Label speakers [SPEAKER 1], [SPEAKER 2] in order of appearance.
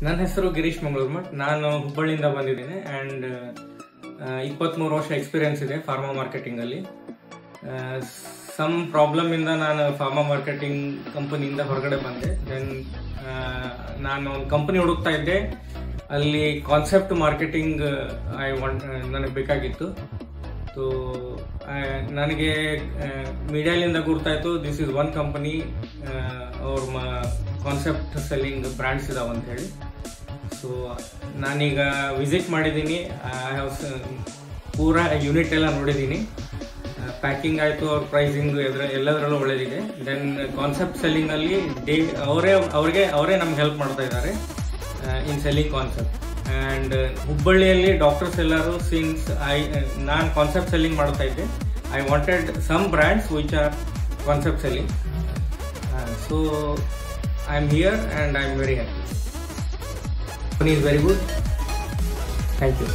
[SPEAKER 1] ನನ್ನ ಹೆಸರು ಗಿರೀಶ್ ಮಂಗಳೂರ್ಮಠ್. ನಾನು ಹುಬ್ಬಳ್ಳಿಯಿಂದ ಬಂದಿದ್ದೇನೆ ಆ್ಯಂಡ್ 23 ವರ್ಷ ಎಕ್ಸ್ಪೀರಿಯನ್ಸ್ ಇದೆ ಫಾರ್ಮಾ ಮಾರ್ಕೆಟಿಂಗಲ್ಲಿ. ಸಮ್ ಪ್ರಾಬ್ಲಮ್ ಇಂದ ನಾನು ಫಾರ್ಮಾ ಮಾರ್ಕೆಟಿಂಗ್ ಕಂಪನಿಯಿಂದ ಹೊರಗಡೆ ಬಂದೆ. ದೆನ್ ನಾನು ಒಂದು ಕಂಪನಿ ಹುಡುಕ್ತಾ ಇದ್ದೆ, ಅಲ್ಲಿ ಕಾನ್ಸೆಪ್ಟ್ ಮಾರ್ಕೆಟಿಂಗ್ ನನಗೆ ಬೇಕಾಗಿತ್ತು. ಸೊ ನನಗೆ ಮೀಡಿಯಾಲಿಂದ ಗುರ್ತಾಯಿತು, ದಿಸ್ ಇಸ್ ಒನ್ ಕಂಪನಿ, ಅವ್ರ ಕಾನ್ಸೆಪ್ಟ್ ಸೆಲ್ಲಿಂಗ್ ಬ್ರ್ಯಾಂಡ್ಸ್ ಇದಾವೆ ಅಂತ ಹೇಳಿ. ಸೊ ನಾನೀಗ ವಿಸಿಟ್ ಮಾಡಿದ್ದೀನಿ, ಪೂರಾ ಯೂನಿಟ್ ಎಲ್ಲ ನೋಡಿದ್ದೀನಿ. ಪ್ಯಾಕಿಂಗ್ ಆಯಿತು, ಅವ್ರ ಪ್ರೈಸಿಂಗ್ ಎಲ್ಲದರಲ್ಲೂ ಒಳ್ಳೆದಿದೆ. ದೆನ್ ಕಾನ್ಸೆಪ್ಟ್ ಸೆಲ್ಲಿಂಗಲ್ಲಿ ಅವರೇ ನಮ್ಗೆ ಹೆಲ್ಪ್ ಮಾಡ್ತಾ ಇದ್ದಾರೆ ಇನ್ ಸೆಲ್ಲಿಂಗ್ ಕಾನ್ಸೆಪ್ಟ್. ಆ್ಯಂಡ್ ಹುಬ್ಬಳ್ಳಿಯಲ್ಲಿ ಡಾಕ್ಟರ್ಸ್ ಎಲ್ಲರೂ ಸಿನ್ಸ್ ನಾನು ಕಾನ್ಸೆಪ್ಟ್ ಸೆಲ್ಲಿಂಗ್ ಮಾಡ್ತಾ ಇದ್ದೆ, I wanted some brands which are concept selling. So I am here and I am very happy. Company is very good. Thank you.